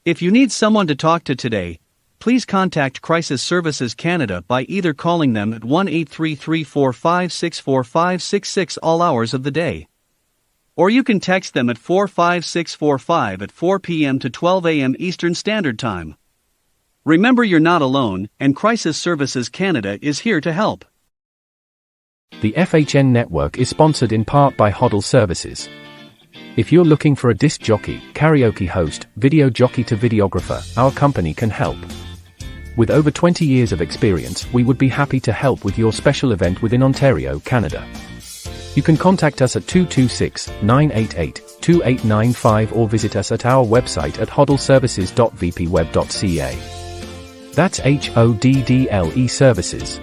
If you need someone to talk to today, please contact Crisis Services Canada by either calling them at 1-833-456-4566 all hours of the day. Or you can text them at 45645 at 4 p.m. to 12 a.m. Eastern Standard Time. Remember, you're not alone, and Crisis Services Canada is here to help. The FHN network is sponsored in part by Hoddle Services. If you're looking for a disc jockey, karaoke host, video jockey to videographer, our company can help. With over 20 years of experience, we would be happy to help with your special event within Ontario, Canada. You can contact us at 226-988-2895 or visit us at our website at hoddleservices.vpweb.ca. That's HODDLE Services.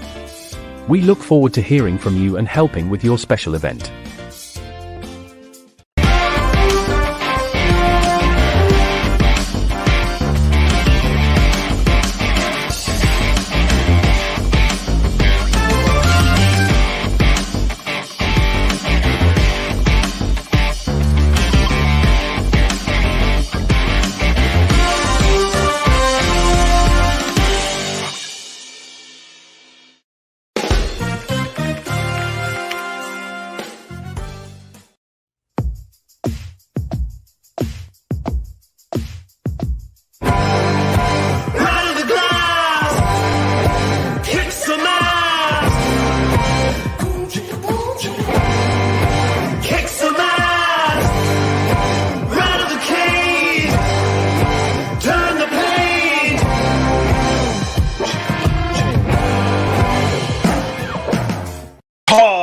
We look forward to hearing from you and helping with your special event.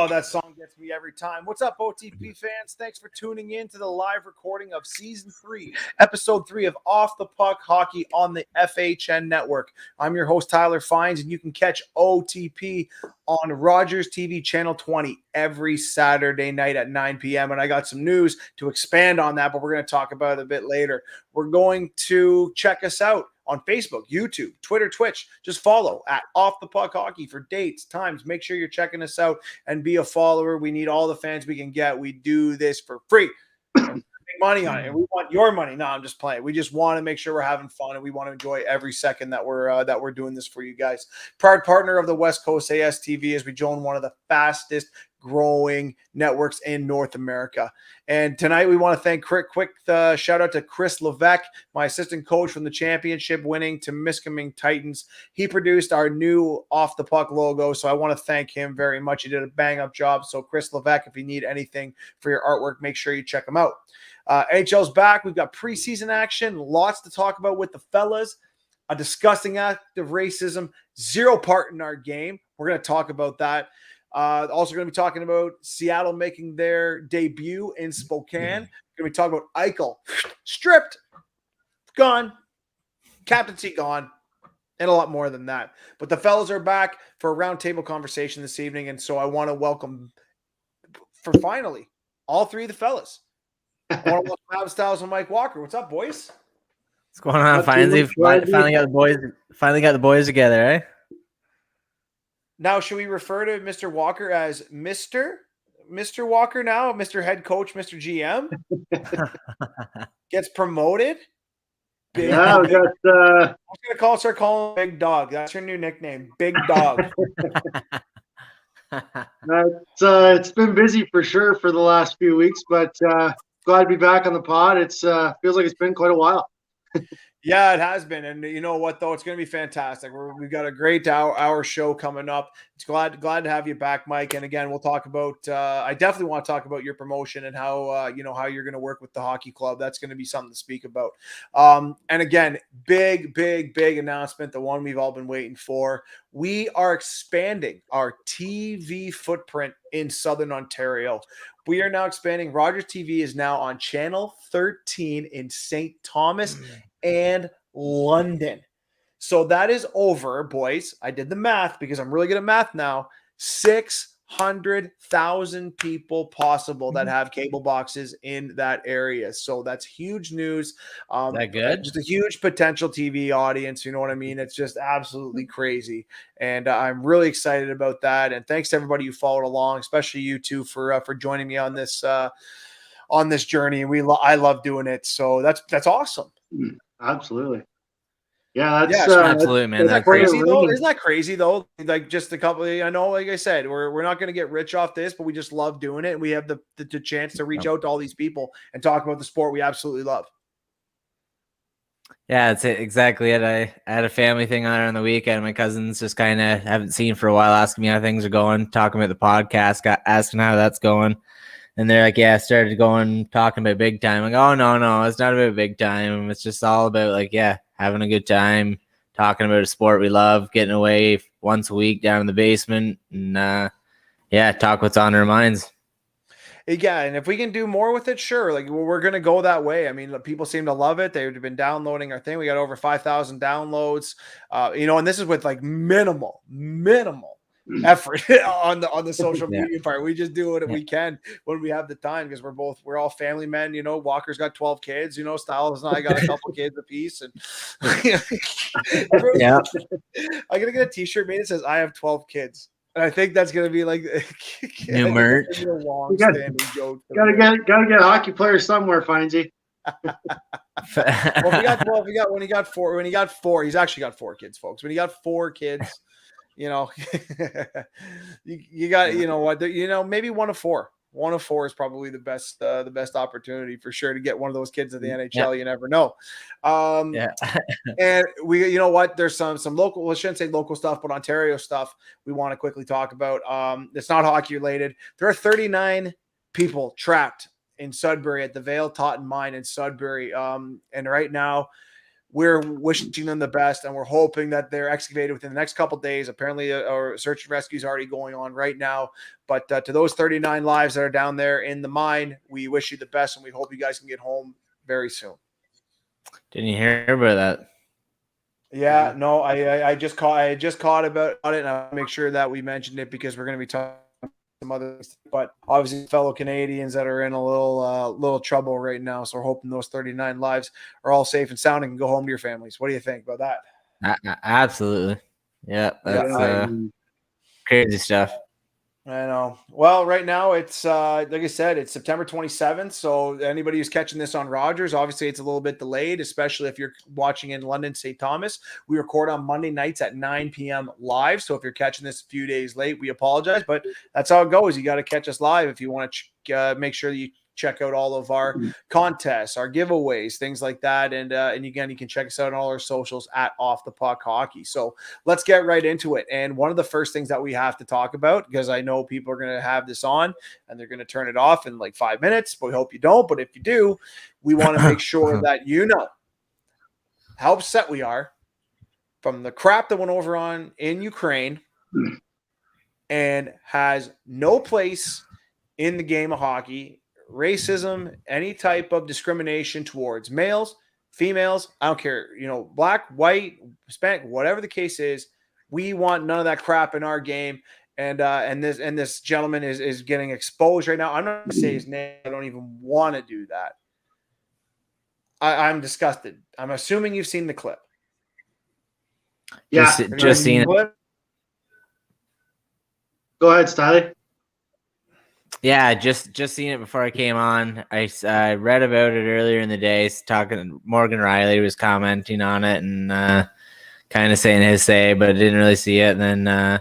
That song gets me every time. What's up, OTP fans? Thanks for tuning in to the live recording of Season 3, Episode 3 of Off the Puck Hockey on the FHN Network. I'm your host, Tyler Fines, and you can catch OTP on Rogers TV Channel 20 every Saturday night at 9 p.m. And I got some news to expand on that, but we're going to talk about it a bit later. We're going to check us out on Facebook, YouTube, Twitter, Twitch. Just follow at Off the Puck Hockey for dates, times. Make sure you're checking us out and be a follower. We need all the fans we can get. We do this for free. Make money on it. And we want your money. No, I'm just playing. We just want to make sure we're having fun, and we want to enjoy every second that we're doing this for you guys. Proud partner of the West Coast ASTV as we join one of the fastest growing networks in North America. And tonight we want to thank quick shout out to Chris Levesque, my assistant coach from the championship winning Temiskaming Titans. He produced our new Off the Puck logo, so I want to thank him very much. He did a bang up job. So Chris Levesque, if you need anything for your artwork, make sure you check him out. NHL's back. We've got preseason action, lots to talk about with the fellas. A disgusting act of racism, zero part in our game. We're going to talk about that. Also going to be talking about Seattle making their debut in Spokane. Going to be talking about Eichel, stripped, gone, captaincy gone, and a lot more than that. But the fellas are back for a roundtable conversation this evening, and so I want to welcome, for finally, all three of the fellas. I want to welcome Adam Styles and Mike Walker. What's up, boys? What's going on, Finally got the boys together, eh? Now, should we refer to Mr. Walker as Mr. Walker now? Mr. Head Coach, Mr. GM? Gets promoted? Big Now Dog. I'm going to start calling him Big Dog. That's your new nickname, Big Dog. It's been busy for sure for the last few weeks, but glad to be back on the pod. It's feels like it's been quite a while. Yeah, it has been. And you know what, though? It's going to be fantastic. We've got a great hour show coming up. It's glad to have you back, Mike. And again, we'll talk about I definitely want to talk about your promotion and how how you're going to work with the hockey club. That's going to be something to speak about. And again, big announcement, the one we've all been waiting for. We are expanding our TV footprint in Southern Ontario. We are now expanding. Rogers TV is now on Channel 13 in St. Thomas and London. So that is over, boys. I did the math because I'm really good at math now. 600,000 people possible that have cable boxes in that area. So that's huge news. That good? Just a huge potential TV audience. You know what I mean? It's just absolutely crazy. And I'm really excited about that. And thanks to everybody who followed along, especially you two for joining me on this journey. I love doing it. So that's awesome. Absolutely. Yeah, that's absolutely, man. Isn't that That's crazy though? Isn't that crazy though? Like just a couple. I know, like I said, we're not going to get rich off this, but we just love doing it, and we have the chance to reach out to all these people and talk about the sport we absolutely love. Yeah, that's it. Exactly it. I had a family thing on the weekend. My cousins just kind of haven't seen for a while, asking me how things are going, talking about the podcast, asking how that's going. And they're like, yeah, I started talking about big time. I'm like, oh, no, it's not about big time. It's just all about like, yeah, having a good time, talking about a sport we love, getting away once a week down in the basement, and yeah, talk what's on our minds. Yeah, and if we can do more with it, sure. Like we're going to go that way. I mean, people seem to love it. They've been downloading our thing. We got over 5,000 downloads. And this is with like minimal effort on the social media part. We just do what we can when we have the time because we're all family men. Walker's got 12 kids. Styles and I got a couple kids apiece, and yeah, I'm gonna get a T-shirt made that says "I have 12 kids." And I think that's gonna be like new merch. A long-standing joke. Gotta get hockey players somewhere, Findsy. When he got four, he's actually got 4 kids, folks. When he got 4 kids, you got maybe one of 4. One of 4 is probably the best opportunity for sure to get one of those kids at the NHL. Yeah. You never know. And we, there's some local, well, I shouldn't say local stuff, but Ontario stuff we want to quickly talk about. It's not hockey related. There are 39 people trapped in Sudbury at the Vale Totten Mine in Sudbury. And right now we're wishing them the best, and we're hoping that they're excavated within the next couple of days. Apparently, our search and rescue is already going on right now. But to those 39 lives that are down there in the mine, we wish you the best, and we hope you guys can get home very soon. Didn't you hear about that? Yeah, no, I just caught about it, and I'll make sure that we mentioned it because we're going to be talking some other things, but obviously fellow Canadians that are in a little trouble right now. So we're hoping those 39 lives are all safe and sound and can go home to your families. What do you think about that? Absolutely. Yeah, that's crazy stuff. I know. Well, right now it's like I said, it's September 27th. So anybody who's catching this on Rogers, obviously it's a little bit delayed, especially if you're watching in London, St. Thomas. We record on Monday nights at 9 p.m. live. So if you're catching this a few days late, we apologize, but that's how it goes. You got to catch us live if you want to make sure that you check out all of our contests, our giveaways, things like that. And again, you can check us out on all our socials at Off the Puck Hockey. So let's get right into it. And one of the first things that we have to talk about, because I know people are going to have this on and they're going to turn it off in like 5 minutes, but we hope you don't. But if you do, we want to make sure that you know how upset we are from the crap that went over on in Ukraine and has no place in the game of hockey. Racism, any type of discrimination towards males, females, I don't care, black, white, Hispanic, whatever the case is, we want none of that crap in our game. And this gentleman is getting exposed right now. I'm not going to say his name. I don't even want to do that. I'm disgusted. I'm assuming you've seen the clip. Yeah, just seen it. Go ahead, Stiley. Yeah, just seen it before I came on. I read about it earlier in the day. Morgan Riley was commenting on it and kind of saying his say, but I didn't really see it. And then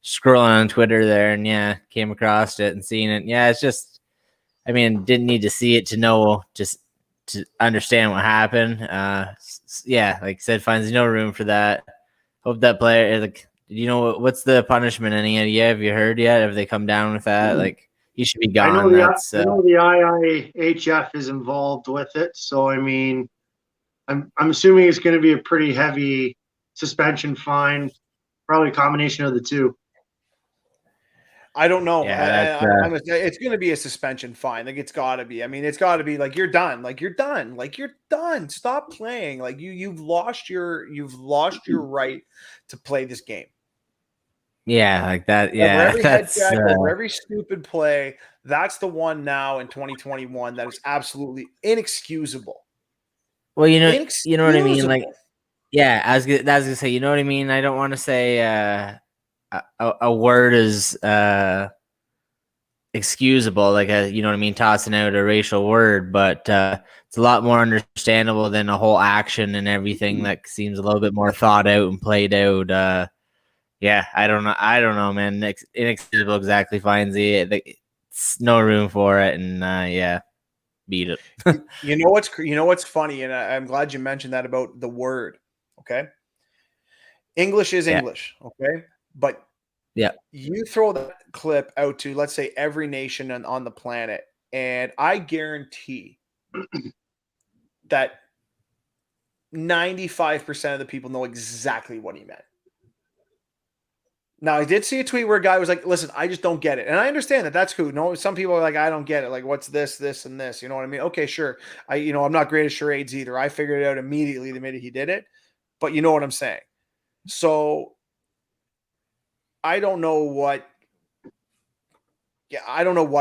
scrolling on Twitter there, and came across it and seeing it. Yeah, it's just, didn't need to see it to know, just to understand what happened. Like I said, finds no room for that. Hope that player, what's the punishment? Any idea? Have you heard yet? Have they come down with that? He should be gone. I know the IIHF is involved with it, so I'm assuming it's going to be a pretty heavy suspension fine, probably a combination of the two. I don't know. Yeah, it's going to be a suspension fine. It's got to be. It's got to be you're done. You're done. Stop playing. You've lost your right to play this game. Yeah, like that. Yeah, every head check, over every stupid play. That's the one now in 2021 that is absolutely inexcusable. Well, you know what I mean. I was gonna say, you know what I mean. I don't want to say a word is excusable, like you know what I mean, tossing out a racial word, but it's a lot more understandable than a whole action and everything that seems a little bit more thought out and played out. Yeah, I don't know, man. Inexcusable exactly finds it's no room for it, and yeah, beat it. You know what's funny, and I'm glad you mentioned that about the word. Okay, English is English. Okay, but yeah, you throw that clip out to, let's say, every nation on the planet, and I guarantee that 95% of the people know exactly what he meant. Now, I did see a tweet where a guy was like, listen, I just don't get it. And I understand that. That's cool. No, some people are like, I don't get it. Like, what's this, this, and this? You know what I mean? Okay, sure. I'm not great at charades either. I figured it out immediately the minute he did it. But you know what I'm saying? So I don't know what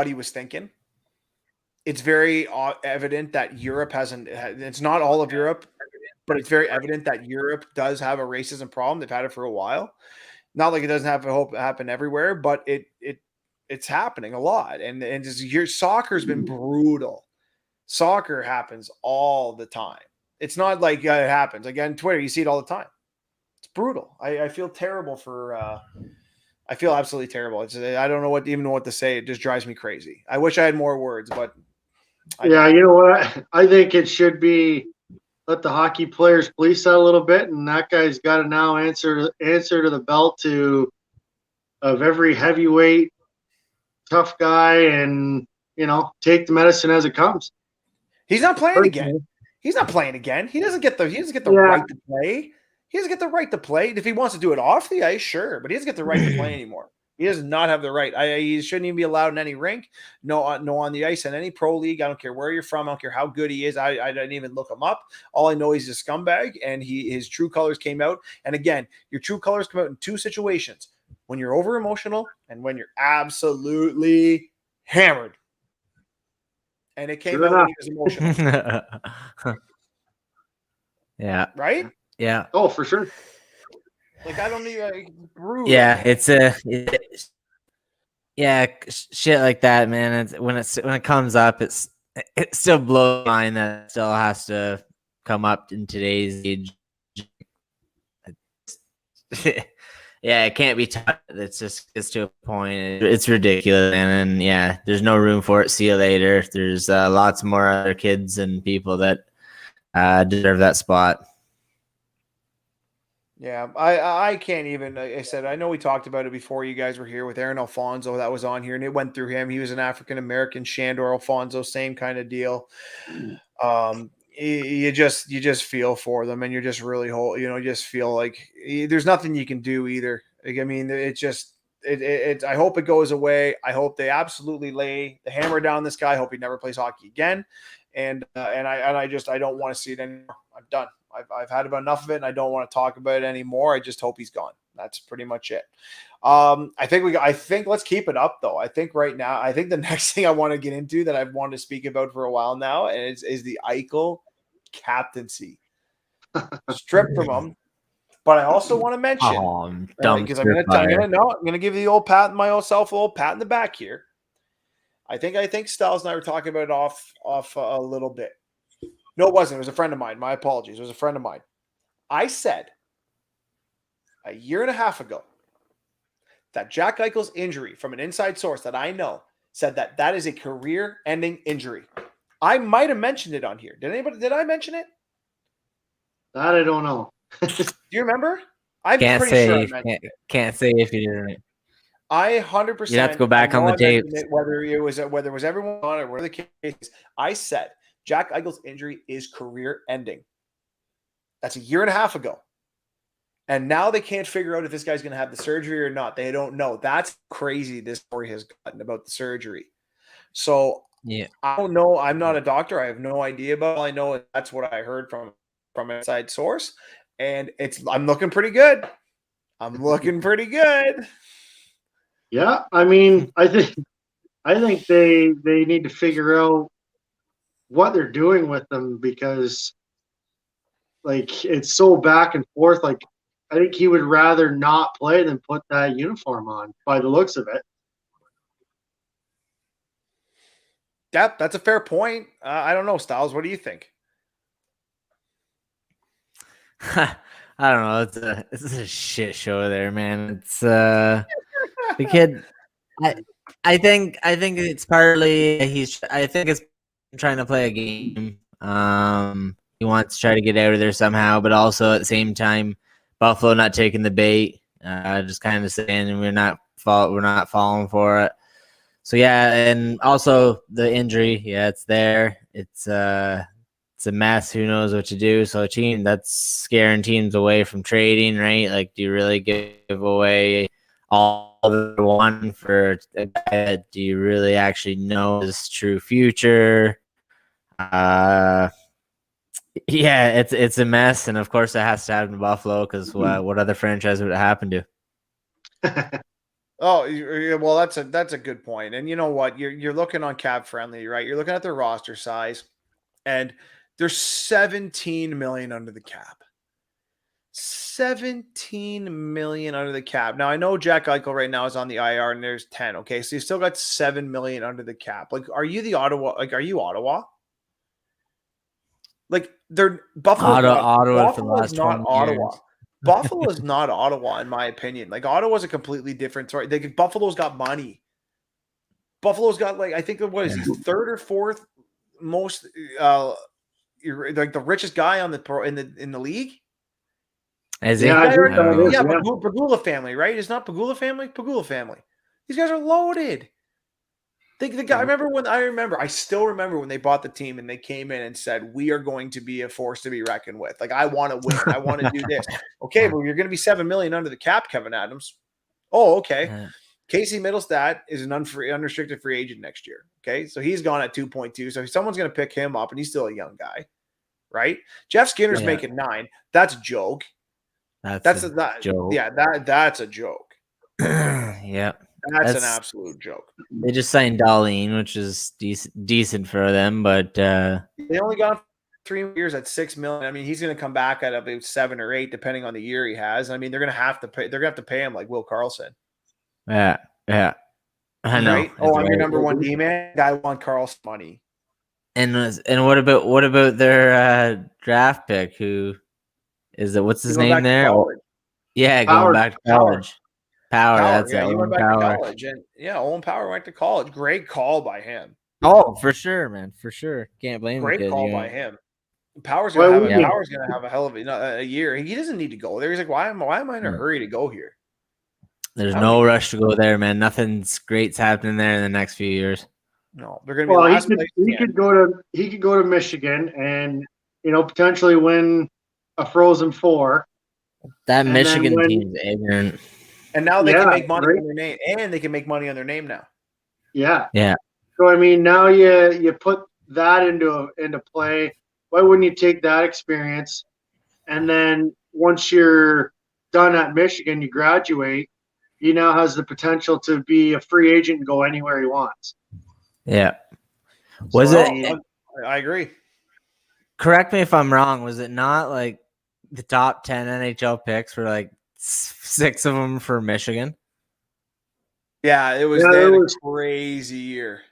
he was thinking. It's very evident that Europe it's not all of Europe, but it's very evident that Europe does have a racism problem. They've had it for a while. Not like it doesn't have to happen everywhere, but it's happening a lot. And your soccer's been brutal. Soccer happens all the time. It's not like it happens. Again, Twitter, you see it all the time. It's brutal. I feel terrible for I feel absolutely terrible. I don't know even know what to say. It just drives me crazy. I wish I had more words, but yeah, you know what? I think it should be let the hockey players police that a little bit, and that guy's got to now answer to the belt of every heavyweight tough guy, and take the medicine as it comes. He's not playing again. He doesn't get the right to play. He doesn't get the right to play. If he wants to do it off the ice, sure, but he doesn't get the right to play anymore. He does not have the right. He shouldn't even be allowed in any rink. No on the ice in any pro league. I don't care where you're from. I don't care how good he is. I didn't even look him up. All I know, he's a scumbag, and his true colors came out. And again, your true colors come out in two situations: when you're over emotional and when you're absolutely hammered. And it came out when he was emotional. Yeah. Right? Yeah. Oh, for sure. Like, I don't need brutal. Yeah, shit like that, man. When it comes up, it still blows my mind that it still has to come up in today's age. Yeah, it can't be taught. It's to a point. It's ridiculous, and yeah, there's no room for it. See you later. There's lots more other kids and people that deserve that spot. Yeah, I can't even. Like I said, I know we talked about it before you guys were here with Aaron Alfonso. That was on here, and it went through him. He was an African American. Shandor Alfonso, same kind of deal. You just feel for them, and you're just really just feel like there's nothing you can do either. Like, I mean, I hope it goes away. I hope they absolutely lay the hammer down this guy. I hope he never plays hockey again. And I don't want to see it anymore. I'm done. I've had about enough of it, and I don't want to talk about it anymore. I just hope he's gone. That's pretty much it. I think let's keep it up though. I think right now, the next thing I want to get into that I've wanted to speak about for a while now is the Eichel captaincy. Stripped from him. But I also want to mention because I'm going to give the old pat myself a little pat in the back here. I think Styles and I were talking about it off a little bit. No, it wasn't. It was a friend of mine. My apologies. It was a friend of mine. I said a year and a half ago that Jack Eichel's injury, from an inside source that I know, said that is a career-ending injury. I might have mentioned it on here. Did I mention it? That I don't know. Do you remember? I'm can't pretty say, sure I mentioned it. Can't say if you didn't. I 100%. You have to go back on the tape. Whether it was everyone on it, whatever the case is, I said Jack Eichel's injury is career-ending. That's a year and a half ago. And now they can't figure out if this guy's going to have the surgery or not. They don't know. That's crazy this story has gotten about the surgery. So yeah, I don't know. I'm not a doctor. I have no idea about it. All I know that's what I heard from an inside source. And I'm looking pretty good. Yeah, I mean, I think they need to figure out what they're doing with them, because like it's so back and forth. Like I think he would rather not play than put that uniform on by the looks of it. Yeah, that's a fair point. I don't know, Styles. What do you think? I don't know. It's a shit show there, man. It's the kid. I I think it's partly I think it's trying to play a game. He wants to try to get out of there somehow, but also at the same time, Buffalo not taking the bait. Just kind of saying we're not falling for it. So yeah, and also the injury, yeah, it's there. It's a mess. Who knows what to do? So a team that's scaring teams away from trading, right? Like, do you really give away all the one for a guy that do you really actually know his true future? Yeah, it's a mess, and of course it has to happen to Buffalo because what other franchise would it happen to? Oh, well, that's a good point. And you know what? You're looking on Cap Friendly, right? You're looking at their roster size, and there's 17 million under the cap. 17 million under the cap. Now I know Jack Eichel right now is on the IR, and there's 10. Okay, so you still got 7 million under the cap. Like, are you the Ottawa? Like, are you Ottawa? Like, they're Buffalo. Ottawa for the last not 20 Ottawa. years. Buffalo is not Ottawa, in my opinion. Like, Ottawa's a completely different story. Buffalo's got money. Buffalo's got, like, I think, what is he, third or fourth most, like the richest guy on in the league. Is he? Yeah, Pagula family, right? It's not Pagula family. Pagula family. These guys are loaded. The guy. I still remember when they bought the team and they came in and said, "We are going to be a force to be reckoned with." Like, I want to win. I want to do this. Okay, well, you're going to be 7 million under the cap, Kevin Adams. Oh, okay. Casey Middlestat is an unrestricted free agent next year. Okay, so he's gone at 2.2. So someone's going to pick him up, and he's still a young guy, right? Jeff Skinner's making 9. That's a joke. That's a joke. Yeah, that's a joke. Yeah. That's an absolute joke. They just signed Darlene, which is decent for them, but they only got 3 years at 6 million. I mean, he's going to come back at about 7 or 8, depending on the year he has. I mean, they're going to have to pay. They're going to have to pay him like Will Carlson. Yeah, I know. Right? Oh, I'm your number one D man. I want Carl's money. And what about their draft pick? Who is it? What's his name there? Yeah, going back to college. Power. That's it. He went back to college, and Owen Power went to college. Great call by him. Oh, for sure, man. For sure. Can't blame him. Great call by him. Power's gonna have a hell of a year. He doesn't need to go there. He's like, why am I in a hurry to go here? There's no rush to go there, man. Nothing's great's happening there in the next few years. No, they're gonna be he could go to Michigan and potentially win a Frozen Four. That Michigan team's ignorant. And now they can make money on their name, and they can make money on their name now. Yeah. Yeah. So I mean, now you put that into play. Why wouldn't you take that experience, and then once you're done at Michigan, you graduate, he now has the potential to be a free agent and go anywhere he wants. Yeah. I agree. Correct me if I'm wrong. Was it not like the top 10 NHL picks were like 6 of them for Michigan? Yeah, it was a crazy year.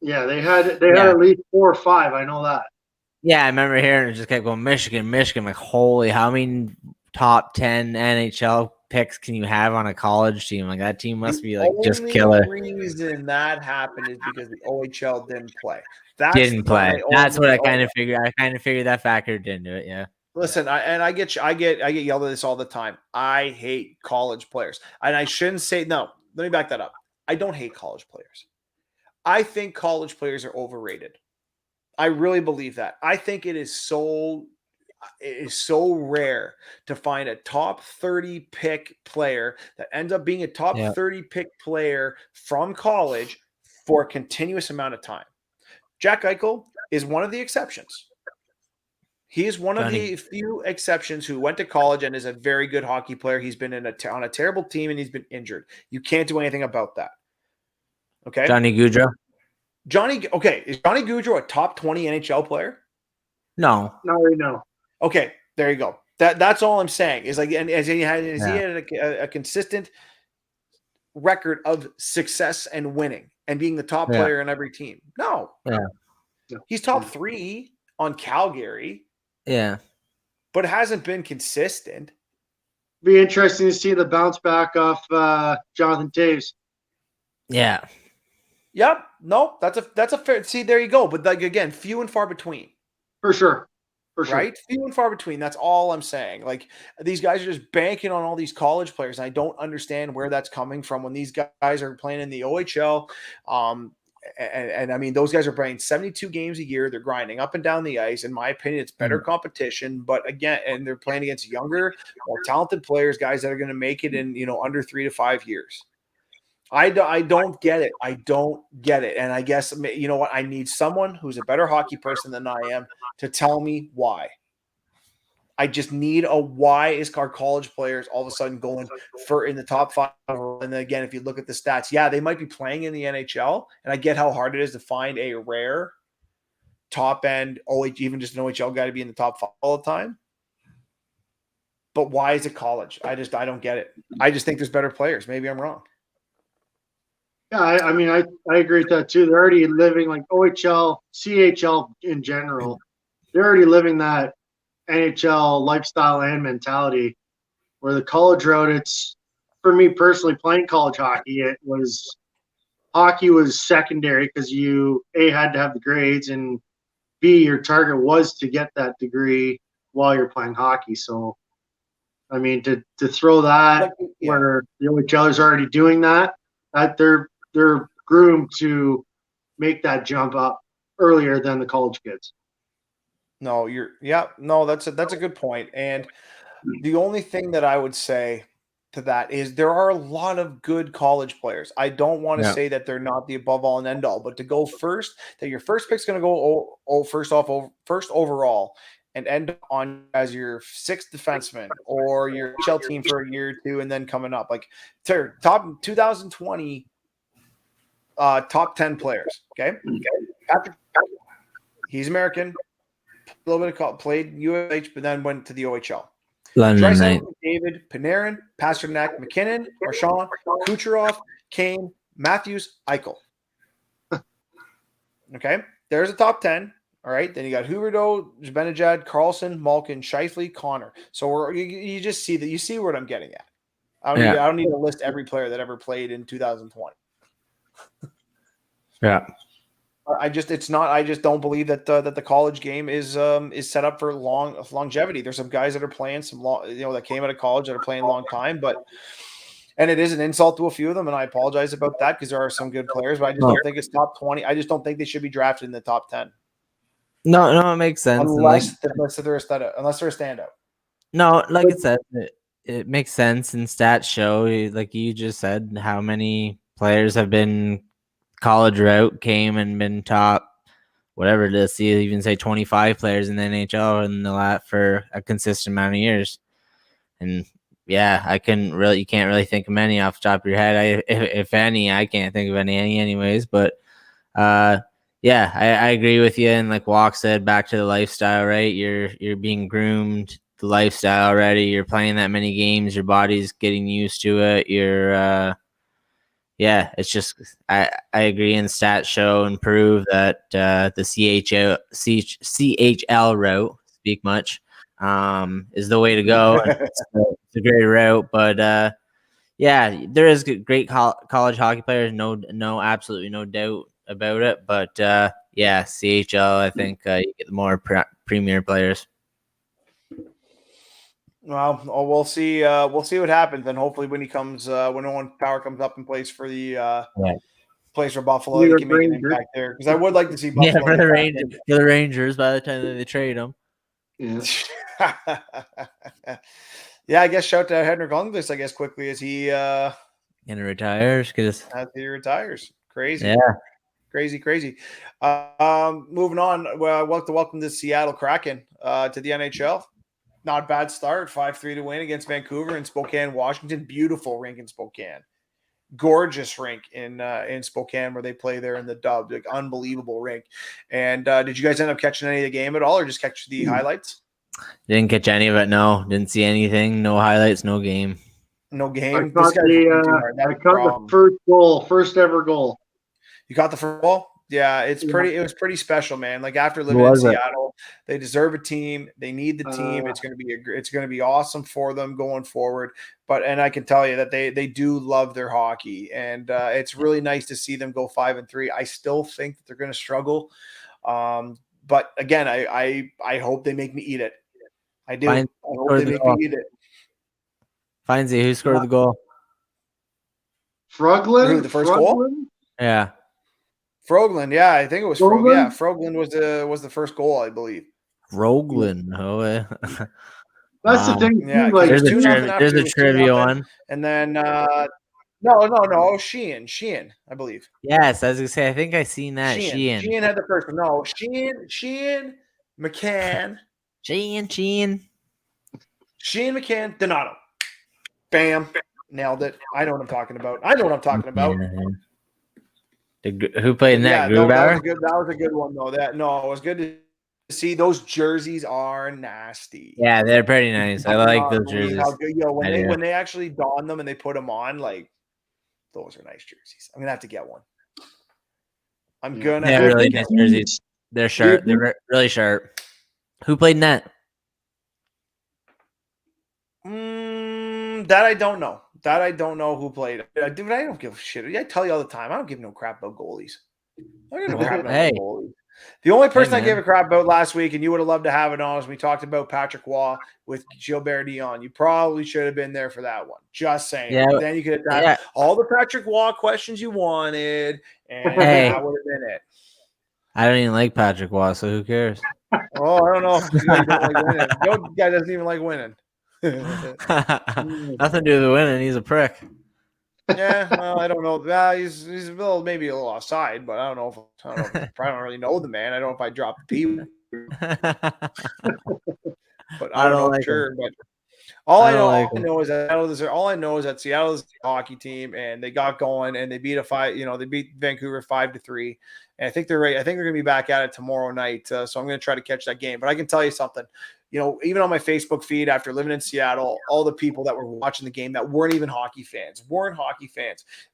Yeah, they had at least 4 or 5. I know that. Yeah, I remember hearing it just kept going Michigan. Like, holy, how many top 10 NHL picks can you have on a college team? Like, that team must be like just killer. The reason that happened is because the OHL didn't play. That's what I kind of figured. I kind of figured that factored into it. Yeah. Listen, I get yelled at this all the time. I hate college players, and I shouldn't say no. Let me back that up. I don't hate college players. I think college players are overrated. I really believe that. I think it is so rare to find a top 30 pick player that ends up being a top 30 pick player from college for a continuous amount of time. Jack Eichel is one of the exceptions. He is one of the few exceptions who went to college and is a very good hockey player. He's been on a terrible team and he's been injured. You can't do anything about that. Okay. Johnny Goudreau. Is Johnny Goudreau a top 20 NHL player? No. No. Okay, there you go. That's all I'm saying. Is like, and he had a consistent record of success and winning. and being the top Yeah. player in every team. No. Yeah. He's top 3 on Calgary, Yeah. but hasn't been consistent. Be interesting to see the bounce back off Jonathan Taves. Yeah. Yep. No, that's a fair. See, there you go. But like again, few and far between. For sure. For sure. Right? Few and far between. That's all I'm saying. Like these guys are just banking on all these college players. And I don't understand where that's coming from when these guys are playing in the OHL. And I mean, those guys are playing 72 games a year. They're grinding up and down the ice. In my opinion, it's better competition. But again, and they're playing against younger, more talented players, guys that are going to make it in, under 3 to 5 years. I don't get it. I don't get it. And I guess, you know what? I need someone who's a better hockey person than I am to tell me why. I just need a why is our college players all of a sudden going for in the top 5. And then again, if you look at the stats, yeah, they might be playing in the NHL. And I get how hard it is to find a rare top end, even just an OHL guy to be in the top 5 all the time. But why is it college? I don't get it. I just think there's better players. Maybe I'm wrong. Yeah, I mean, I agree with that too. They're already living like OHL, CHL in general. They're already living that NHL lifestyle and mentality. Where the college route, it's for me personally playing college hockey. Hockey was secondary because you had to have the grades, and B, your target was to get that degree while you're playing hockey. So, I mean, to throw that where the OHL is already doing that they're groomed to make that jump up earlier than the college kids. No, that's a good point. And the only thing that I would say to that is there are a lot of good college players. I don't want to say that they're not the above all and end all, but to go first, that your first pick's going to go first overall and end on as your 6th defenseman or your HL team for a year or two, and then coming up like top 2020 top 10 players. Okay. Patrick, he's American, a little bit of played UH, but then went to the OHL. London, David, Panarin, Pasternak, McKinnon, Marchand, Kucherov, Kane, Matthews, Eichel. Okay, there's a top 10. All right, then you got Huberdeau, Zibanejad, Carlson, Malkin, Scheifele, Connor. So you just see that. You see what I'm getting at. I don't need to list every player that ever played in 2020. Yeah. I just don't believe that the college game is set up for longevity. There's some guys that are playing that came out of college that are playing a long time, and it is an insult to a few of them, and I apologize about that because there are some good players, but I just don't think it's top 20. I just don't think they should be drafted in the top 10. No, it makes sense unless they're a standout. No, like I said, it makes sense, and stats show, like you just said, how many players have been college route, came and been top, whatever it is. You even say 25 players in the NHL and the lot for a consistent amount of years. And yeah, you can't really think of many off the top of your head. If any, I can't think of any anyways. But yeah, I agree with you. And like Walk said, back to the lifestyle, right? You're being groomed, the lifestyle already. You're playing that many games. Your body's getting used to it. Yeah, it's just I agree, and stats show and prove that the CHL route, speak much, is the way to go. It's a great route, but yeah, there is great college hockey players, no, absolutely no doubt about it. But yeah, CHL, I think you get the more premier players. Well, we'll see. We'll see what happens, and hopefully, when he comes, when Owen Power comes up and plays for plays for Buffalo, he can make an impact there. Because I would like to see Buffalo. Yeah, for the Rangers. By the time that they trade him. Yeah. Yeah, I guess shout out Henrik Lundqvist, I guess, quickly as he retires. As he retires. Crazy. Yeah. Crazy. Moving on. Well, I want to welcome the Seattle Kraken to the NHL. Not a bad start. 5-3 to win against Vancouver in Spokane, Washington. Beautiful rink in Spokane. Gorgeous rink in Spokane where they play there in the Dub. Like, unbelievable rink. And did you guys end up catching any of the game at all, or just catch the highlights? Didn't catch any of it. No, didn't see anything. No highlights. No game. No game. I caught the first ever goal. You got the first goal? Yeah, it was pretty special, man. Like after living Who in was it? Seattle, they deserve a team. They need the team. It's going to be awesome for them going forward. And I can tell you that they do love their hockey, and it's really nice to see them go 5-3. I still think that they're going to struggle, but again, I hope they make me eat it. I do. I hope they make me eat it. Findsy, who scored the goal? Froglin? The first goal? Yeah. Froglin, yeah, I think it was Froglin. Yeah, Froglin was the first goal, I believe. Froglin, That's the thing. Yeah, like, there's a trivia one, and then no, Sheehan, I believe. Yes, I was gonna say, I think I seen that. Sheehan had the first one. No, Sheehan, McCann, Sheehan, McCann, Donato. Bam, nailed it. I know what I'm talking about. Who played in that? Yeah, that was a good one though. It was good to see. Those jerseys are nasty. Yeah, they're pretty nice. I like those jerseys. When they actually don them and they put them on, like those are nice jerseys. I'm gonna have to get one. They're really nice jerseys. They're sharp. They're really sharp. Who played in that? That I don't know. Who played. Dude, I don't give a shit. I tell you all the time. I don't give no crap about goalies. I don't give no crap about goalies. The only person I gave a crap about last week, and you would have loved to have it on, is we talked about Patrick Waugh with Gilbert Dion. You probably should have been there for that one. Just saying. Yeah, then you could have had all the Patrick Waugh questions you wanted, and that would have been it. I don't even like Patrick Waugh, so who cares? Oh, I don't know. The guy doesn't even like winning. Nothing to do with winning. He's a prick. Yeah, well, I don't know. He's maybe a little offside, but I don't know. I don't really know the man. I don't know if I dropped the P. But I don't know for sure. But all I know is that Seattle is a hockey team, and they got going, and they beat they beat Vancouver 5-3. And I think they're right. I think they're going to be back at it tomorrow night. So I'm going to try to catch that game. But I can tell you something. Even on my Facebook feed after living in Seattle, all the people that were watching the game that weren't even hockey fans,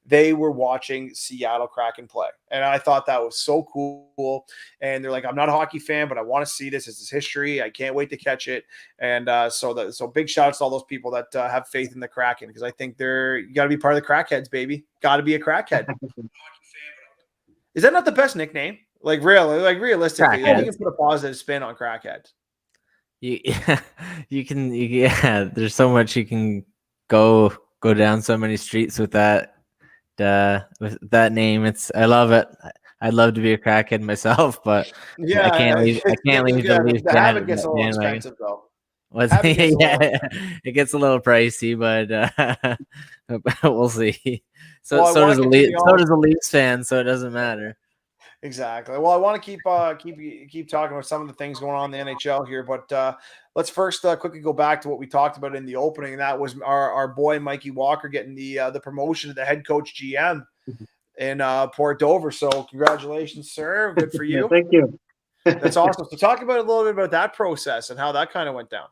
they were watching Seattle Kraken play. And I thought that was so cool. And they're like, I'm not a hockey fan, but I want to see this. This is history. I can't wait to catch it. And so big shout outs to all those people that have faith in the Kraken, because I think you got to be part of the Crackheads, baby. Got to be a Crackhead. Is that not the best nickname? Realistically, I think you can put a positive spin on Crackheads. You can there's so much you can go down so many streets with that name. I love it. I'd love to be a crackhead myself, but I can't leave the Leafs. The habit gets a little expensive though. It gets a little pricey, but we'll see. So does a Leafs fan, so it doesn't matter. Exactly. Well, I want to keep talking about some of the things going on in the NHL here, but let's first quickly go back to what we talked about in the opening, and that was our boy Mikey Walker getting the promotion to the head coach GM in Port Dover. So congratulations, sir. Good for you. Thank you. That's awesome. So talk about a little bit about that process and how that kind of went down.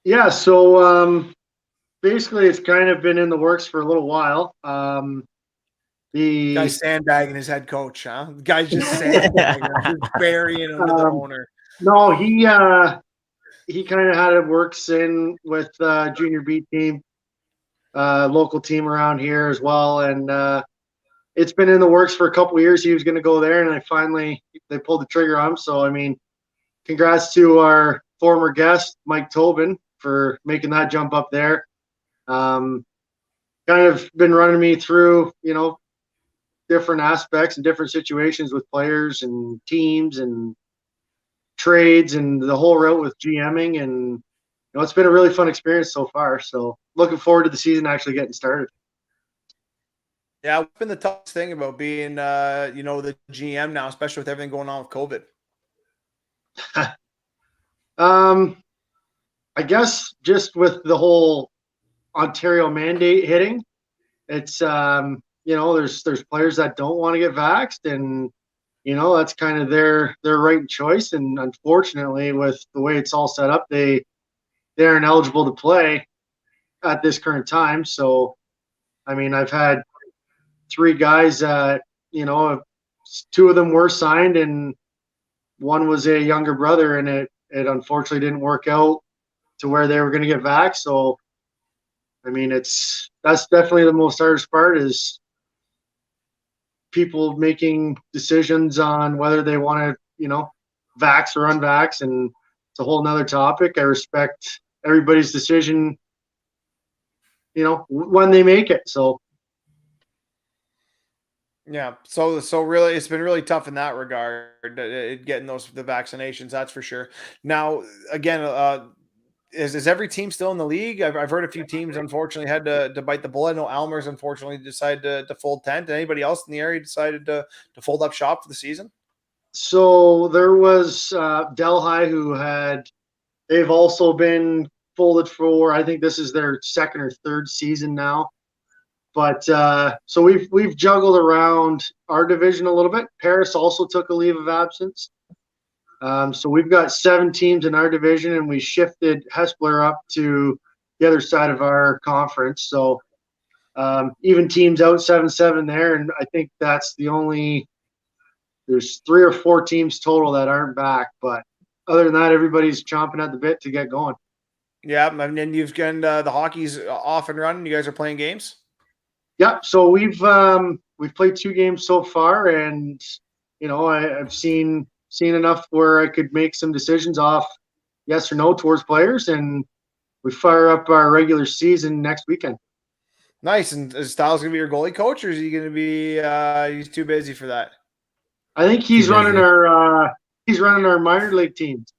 Yeah. So basically, it's kind of been in the works for a little while. The guy's sandbagging his head coach, huh? The guy's just sandbagging, just burying him to the owner. No, he kind of had it works in with junior B team, local team around here as well, and it's been in the works for a couple of years. He was going to go there, and they pulled the trigger on him. So I mean, congrats to our former guest Mike Tobin for making that jump up there. Kind of been running me through, different aspects and different situations with players and teams and trades and the whole route with GMing, and it's been a really fun experience so far. So looking forward to the season actually getting started. Yeah, what's been the toughest thing about being the GM now, especially with everything going on with COVID? I guess just with the whole Ontario mandate hitting, it's there's players that don't want to get vaxxed, and that's kind of their right and choice. And unfortunately, with the way it's all set up, they aren't eligible to play at this current time. So, I mean, I've had 3 guys that have two of them were signed, and one was a younger brother, and it unfortunately didn't work out to where they were going to get vaxxed. So, I mean, that's definitely the most hardest part is people making decisions on whether they want to, vax or unvax, and it's a whole nother topic. I respect everybody's decision, when they make it. So. Yeah, so really, it's been really tough in that regard, getting the vaccinations. That's for sure. Now, again, is every team still in the league? I've heard a few teams unfortunately had to bite the bullet. I know Almer's unfortunately decided to fold tent. Anybody else in the area decided to fold up shop for the season? So there was Delhi they've also been folded for, I think this is their second or third season now. But so we've juggled around our division a little bit. Paris also took a leave of absence. So we've got 7 teams in our division, and we shifted Hespler up to the other side of our conference. So even teams out 7-7 there, and I think that's there's 3 or 4 teams total that aren't back. But other than that, everybody's chomping at the bit to get going. Yeah, and then you've got the hockey's off and running. You guys are playing games? Yeah, so we've played 2 games so far, and I've seen enough where I could make some decisions off yes or no towards players, and we fire up our regular season next weekend. Nice. And is Styles gonna be your goalie coach, or is he gonna be he's too busy for that? I think he's running our minor league teams.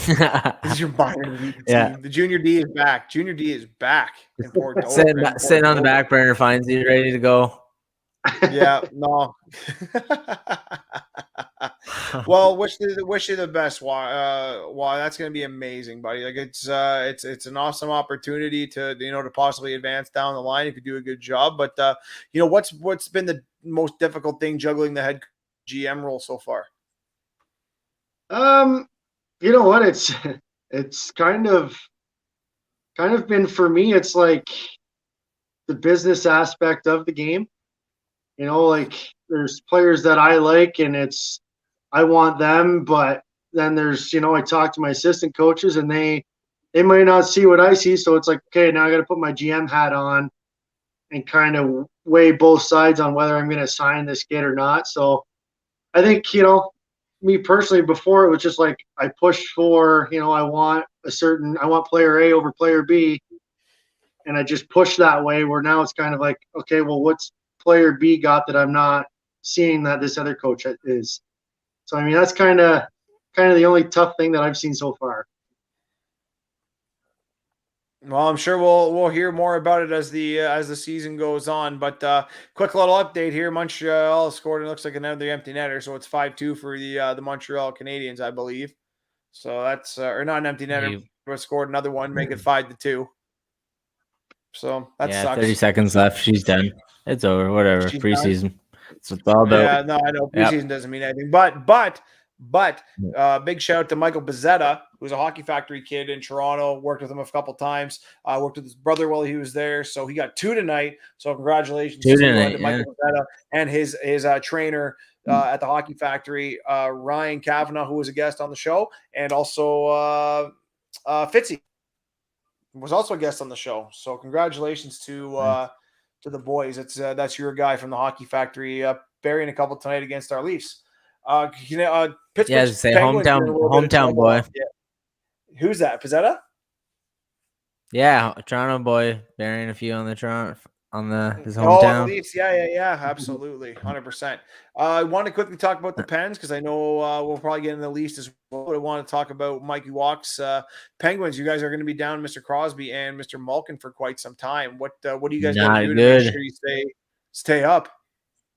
This is your minor league team. Yeah. The junior D is back. Junior D is back. Important. Sitting on the back burner, finds he's ready to go. Yeah, no. Well, wish you the best. Why that's going to be amazing, buddy. Like it's an awesome opportunity to possibly advance down the line if you do a good job. But what's been the most difficult thing juggling the head GM role so far? You know what? It's kind of been for me. It's like the business aspect of the game. Like there's players that I like, and I want them, but then there's I talk to my assistant coaches, and they might not see what I see. So it's like, okay, now I got to put my GM hat on and kind of weigh both sides on whether I'm going to sign this kid or not. So I think me personally, before it was just like I pushed for, I want player A over player B, and I just pushed that way, where now it's kind of like, okay, well, what's player B got that I'm not seeing that this other coach is? So, I mean, that's kind of the only tough thing that I've seen so far. Well, I'm sure we'll hear more about it as the season goes on. But quick little update here: Montreal scored, and it looks like another empty netter, so it's 5-2 for the Montreal Canadiens, I believe. So that's or not an empty netter, but scored another one, make it 5-2. So that sucks. 30 seconds left. She's done. It's over. Whatever. Preseason. It's all about. Yeah, no, I know preseason doesn't mean anything. But big shout out to Michael Bezzetta, who's a Hockey Factory kid in Toronto. Worked with him a couple times. Worked with his brother while he was there, so he got 2 tonight. So congratulations to Michael Bezzetta and his trainer at the Hockey Factory, Ryan Kavanagh, who was a guest on the show, and also Fitzy was also a guest on the show. So congratulations to the boys. That's your guy from the Hockey Factory, burying a couple tonight against our Leafs. Pittsburgh. Yeah, say hometown boy. Yeah. Who's that? Pizzetta? Yeah, Toronto boy, burying a few on his hometown. Leafs. Yeah, absolutely, 100%. I want to quickly talk about the Pens because I know we'll probably get in the Leafs as well. But I want to talk about Mikey Walk's Penguins. You guys are going to be down Mr. Crosby and Mr. Malkin for quite some time. What do you guys got to do to make sure you stay up?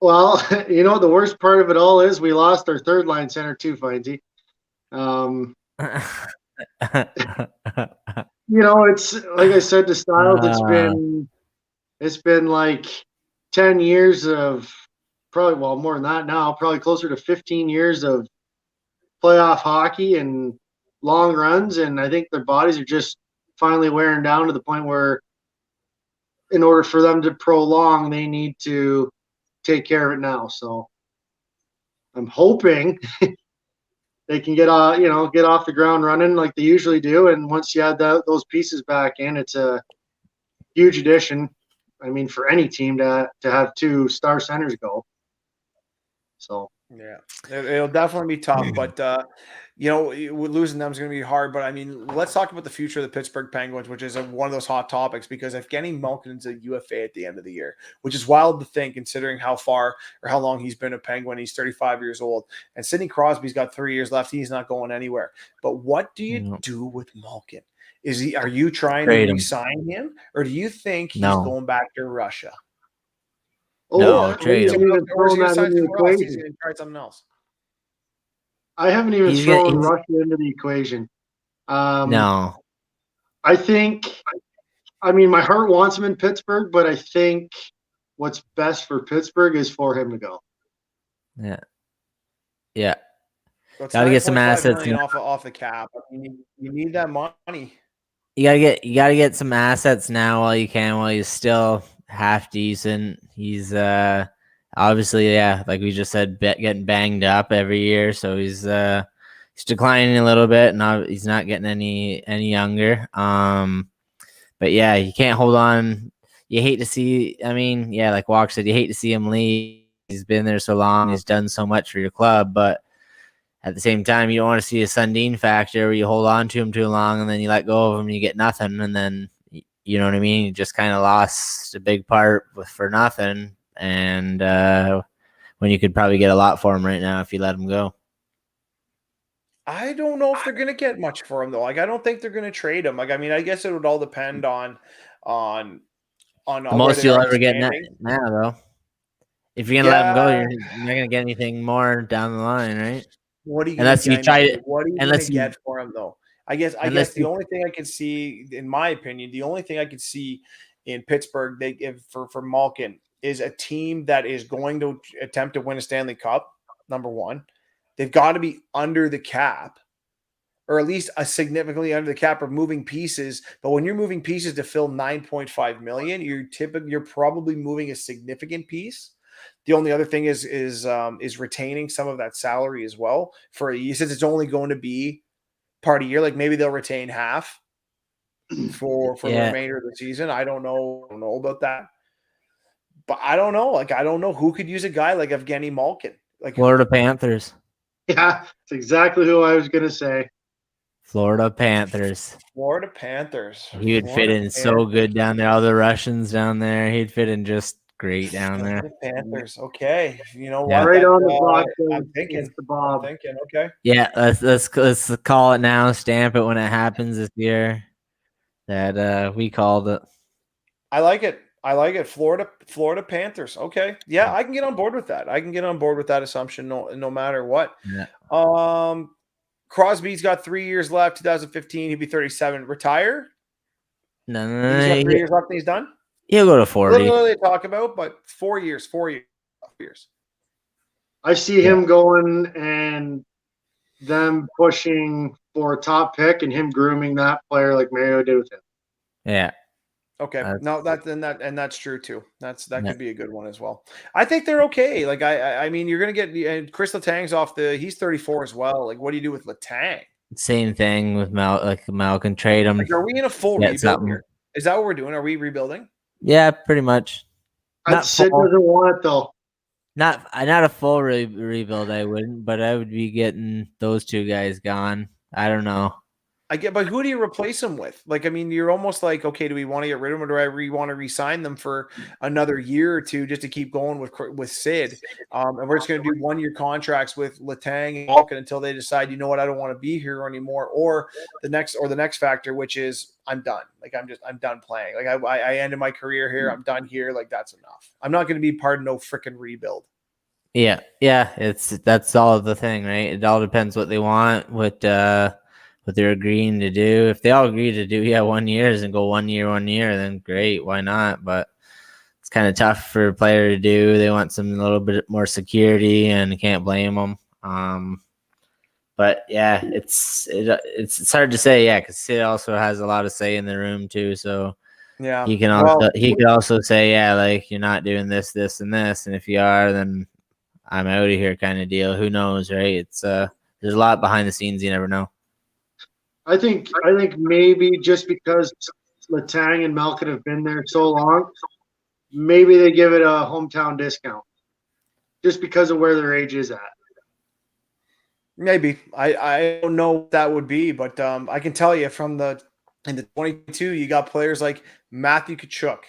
Well, the worst part of it all is we lost our third line center too, Findsy. It's like I said to Styles, it's been like 10 years of probably, well, more than that now, probably closer to 15 years of playoff hockey and long runs. And I think their bodies are just finally wearing down to the point where in order for them to prolong, they need to take care of it now. So I'm hoping they can get off the ground running like they usually do. And once you add those pieces back in, it's a huge addition. I mean, for any team to have 2 star centers go. So yeah, it'll definitely be tough, but losing them is going to be hard. But I mean, let's talk about the future of the Pittsburgh Penguins, which is one of those hot topics, because Evgeny Malkin's a UFA at the end of the year, which is wild to think considering how far or how long he's been a Penguin. He's 35 years old, and Sidney Crosby's got 3 years left. He's not going anywhere. But what do you do with Malkin? Are you trying to re-sign him, or do you think he's going back to Russia? No, trade him. Or is he going to try something else? I haven't even thrown Russia into the equation. No. I think, my heart wants him in Pittsburgh, but I think what's best for Pittsburgh is for him to go. Yeah. Yeah. Got to get some assets off the cap. You need that money. You gotta get some assets now while you can, while he's still half decent. He's obviously, like we just said, getting banged up every year, so he's declining a little bit, and he's not getting any younger. But yeah, you can't hold on. You hate to see. Like Walker said, you hate to see him leave. He's been there so long. He's done so much for your club, but at the same time, you don't want to see a Sundin factor where you hold on to him too long and then you let go of him and you get nothing, and then you know what I mean. You just kind of lost a big part for nothing, and when you could probably get a lot for him right now if you let him go. I don't know if they're going to get much for him though. Like, I don't think they're going to trade him. Like, I guess it would all depend on the most you'll ever get now though. If you're gonna let him go, you're not gonna get anything more down the line, right? What are you unless you try it? What are you going to get for him though? I guess the only thing I can see, in my opinion, the only thing I can see in Pittsburgh they give for Malkin is a team that is going to attempt to win a Stanley Cup. Number one, they've got to be under the cap, or at least a significantly under the cap, or moving pieces. But when you're moving pieces to fill $9.5 million, you're probably moving a significant piece. The only other thing is retaining some of that salary as well since it's only going to be part of the year. Like, maybe they'll retain half for the remainder of the season. I don't know about that, but I don't know. Like, I don't know who could use a guy like Evgeny Malkin. Like Florida Panthers. Yeah, that's exactly who I was gonna say. Florida Panthers. He would fit in so good down there. All the Russians down there. He'd fit in just great down there. Panthers. Okay. You know what? Yeah. Right on the block. I'm thinking. Okay. Yeah, let's call it now. Stamp it when it happens this year. That we called it. I like it. Florida Panthers. Okay. Yeah, I can get on board with that. I can get on board with that assumption no matter what. Yeah. Crosby's got 3 years left. 2015, he'd be 37. Retire? No. He's got 3 years left and he's done? He'll go to 40. Literally they talk about, but 4 years. I see him going and them pushing for a top pick and him grooming that player like Mario did with him. Yeah. Okay. That's true too. That could be a good one as well. I think they're okay. Like I mean, you're gonna get Chris Letang's he's 34 as well. Like, what do you do with Letang? Same thing with Malkin, trade him. Like, are we in a full rebuild here? Is that what we're doing? Are we rebuilding? Yeah, pretty much. Sid doesn't want it though. Not a full rebuild. I wouldn't, but I would be getting those two guys gone. I don't know. But who do you replace them with? Like, I mean, you're almost like, okay, do we want to get rid of them, or do I want to re-sign them for another year or two just to keep going with Sid? And we're just going to do 1 year contracts with Letang and Malkin until they decide, you know what, I don't want to be here anymore, or the next factor, which is I'm done. Like, I'm done playing. Like, I ended my career here. I'm done here. Like, that's enough. I'm not going to be part of no freaking rebuild. Yeah. That's all the thing, right? It all depends what they want, what they're agreeing to do. If they all agree to do 1 year and go 1 year, then great, why not? But it's kind of tough for a player to do. They want a little bit more security, and you can't blame them. But yeah, it's hard to say, because Sid also has a lot of say in the room too. So yeah, he could also say, like, you're not doing this, and this, and if you are, then I'm out of here kind of deal. Who knows, right? It's there's a lot behind the scenes. You never know. I think maybe just because Letang and Malkin have been there so long, maybe they give it a hometown discount just because of where their age is at. Maybe. I don't know what that would be, but I can tell you in the 22, you got players like Matthew Tkachuk,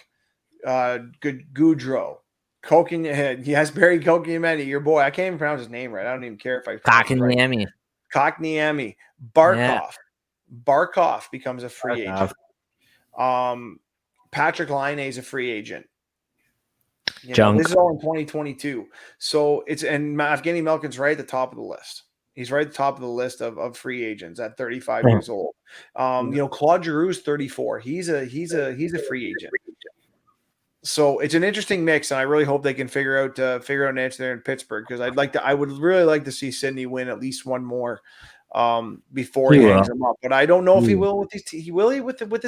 Goudreau, Koken. He has Barry Kotkaniemi, your boy. I can't even pronounce his name right. I don't even care if I pronounce it right. Kotkaniemi. Barkov. Yeah. Barkov becomes a free agent. Patrick Laine is a free agent. This is all in 2022. So and Evgeny Malkin's right at the top of the list. He's right at the top of the list of free agents at 35 years old. Claude Giroux's 34. He's a free agent. So it's an interesting mix, and I really hope they can figure out an answer there in Pittsburgh, because I would really like to see Sidney win at least one more before he hangs them up. But I don't know if he will with his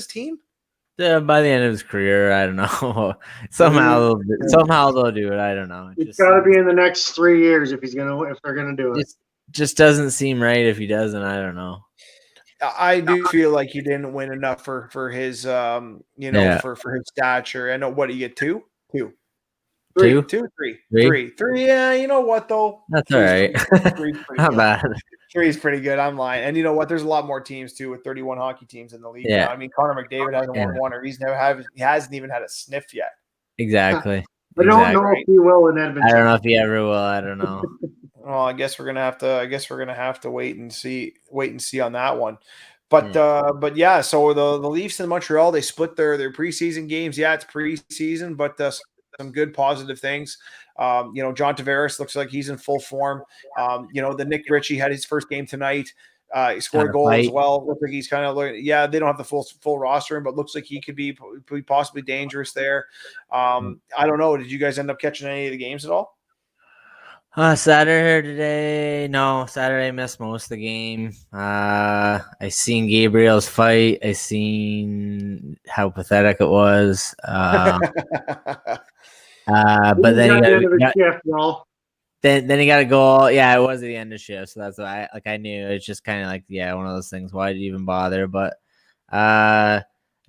team. Yeah, by the end of his career, I don't know. somehow they'll do it. I don't know. It's got to be in the next 3 years if they're gonna do it. Just doesn't seem right if he doesn't. I don't know. I do feel like he didn't win enough for his for his stature. I know, what do you get? Two. Yeah, you know what though? That's all right. Not bad. 3 is pretty good. I'm lying. And you know what? There's a lot more teams too, with 31 hockey teams in the league. Yeah. I mean, Connor McDavid hasn't won one, or he hasn't even had a sniff yet. Exactly. I don't know if he will in Edmonton. I don't know if he ever will. I don't know. Well, I guess we're gonna have to wait and see on that one. But yeah, so the Leafs in Montreal, they split their preseason games. Yeah, it's preseason, but some good positive things. John Tavares looks like he's in full form. The Nick Ritchie had his first game tonight. He scored a goal as well. Looks like he's kind of they don't have the full roster, but looks like he could be possibly dangerous there. I don't know. Did you guys end up catching any of the games at all? Saturday I missed most of the game. I seen Gabriel's fight. I seen how pathetic it was. But then he got a goal. Yeah, it was at the end of shift, so that's why I knew. It's just kind of one of those things. Why did you even bother? But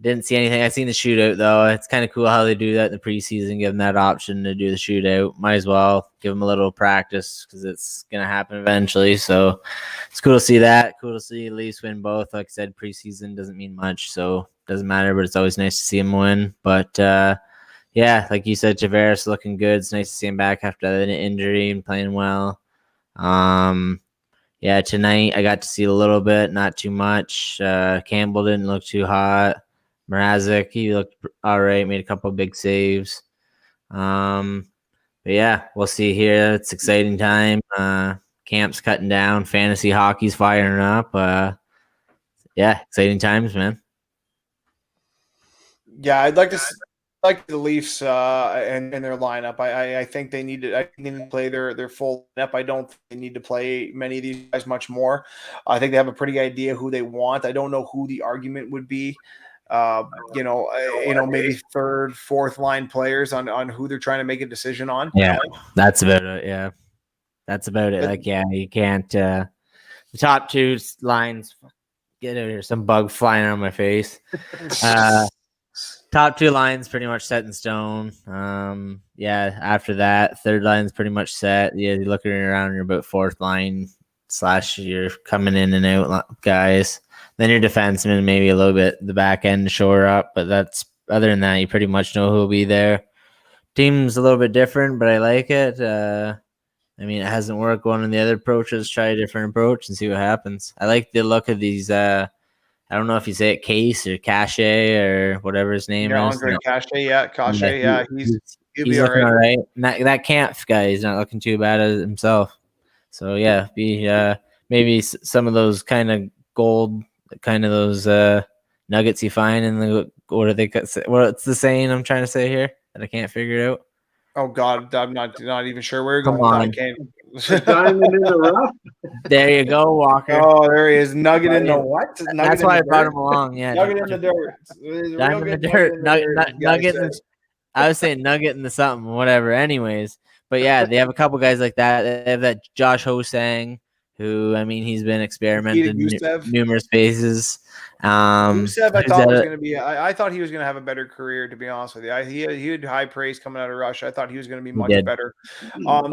didn't see anything. I seen the shootout though. It's kind of cool how they do that in the preseason, give them that option to do the shootout. Might as well give them a little practice because it's gonna happen eventually. So it's cool to see that. Cool to see Leafs win both. Like I said, preseason doesn't mean much, so it doesn't matter. But it's always nice to see them win. But yeah, like you said, Tavares looking good. It's nice to see him back after an injury and playing well. Yeah, tonight I got to see a little bit, not too much. Campbell didn't look too hot. Mrazek, he looked all right, made a couple of big saves. But yeah, we'll see here. It's exciting time. Camp's cutting down. Fantasy hockey's firing up. Yeah, exciting times, man. Yeah, I'd like to like the Leafs and their lineup. I think they need to play their full lineup. I don't think they need to play many of these guys much more. I think they have a pretty idea who they want. I don't know who the argument would be. Maybe third, fourth line players on who they're trying to make a decision on. Yeah, that's about it. Yeah, that's about it. You can't. The top two lines. Get out of here! Some bug flying on my face. Top two lines pretty much set in stone. After that, third line's pretty much set. Yeah, you're looking around, you're about fourth line / you're coming in and out guys. Then your defenseman, maybe a little bit the back end to shore up, but that's other than that, you pretty much know who'll be there. Team's a little bit different, but I like it. It hasn't worked one of the other approaches. Try a different approach and see what happens. I like the look of these. I don't know if you say it Case or Cache or whatever his name is. Andre Cache, Cache, yeah. He'll be looking all right. That Kampf guy is not looking too bad as himself. So yeah, maybe some of those kind of gold, kind of those nuggets you find in the what's the saying I'm trying to say here that I can't figure it out. Oh God, I'm not even sure where you're going. Diamond in the rough. There you go, Walker. Oh, there he is. Nugget in the what? That's why I brought him along. Yeah, nugget in the dirt. Diamond in the dirt. Nugget. I was saying nugget in the something, whatever. Anyways, But yeah, they have a couple guys like that. They have that Josh Hosang, who, I mean, he's been experimenting numerous phases. Gusev, I thought was going to be. I thought he was going to have a better career. To be honest with you, he had high praise coming out of Russia. I thought he was going to be much better. One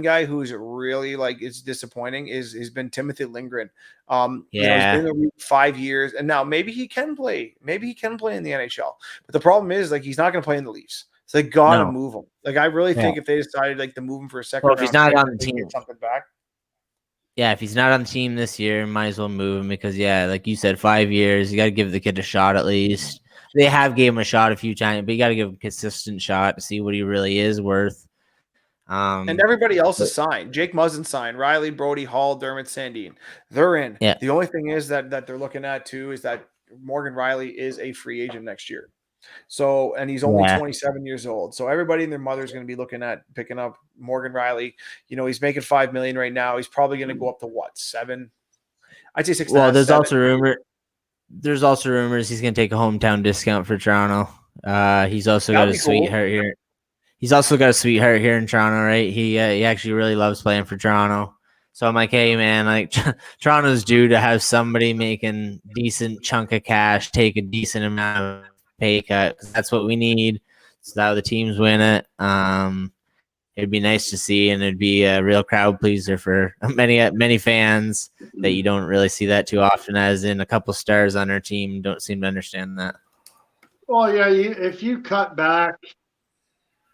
guy who's really like is disappointing has been Timothy Lindgren. He's been in the league 5 years, and now maybe he can play. Maybe he can play in the NHL. But the problem is, like, he's not going to play in the Leafs. So they got to move him. Like, I really think if they decided like to move him for a second, if he's not on the team, get something back. Yeah, if he's not on the team this year, might as well move him because, like you said, 5 years. You got to give the kid a shot at least. They have gave him a shot a few times, but you got to give him a consistent shot to see what he really is worth. And everybody else is signed. Jake Muzzin signed. Riley, Brody, Hall, Dermott, Sandin. They're in. Yeah. The only thing is that they're looking at, too, is that Morgan Riley is a free agent next year. So, and he's only 27 years old. So everybody and their mother is going to be looking at picking up Morgan Riley. He's making $5 million right now. He's probably going to go up to what, 7? I'd say 6. Well, there's also rumors he's going to take a hometown discount for Toronto. He's also got a sweetheart here. He's also got a sweetheart here in Toronto, right? He actually really loves playing for Toronto. So I'm like, hey, man, like Toronto's due to have somebody making decent chunk of cash, take a decent amount of pay cut. That's what we need. So that the teams win it. It'd be nice to see, and it'd be a real crowd pleaser for many fans that you don't really see that too often, as in a couple stars on our team don't seem to understand that. Well, yeah, if you cut back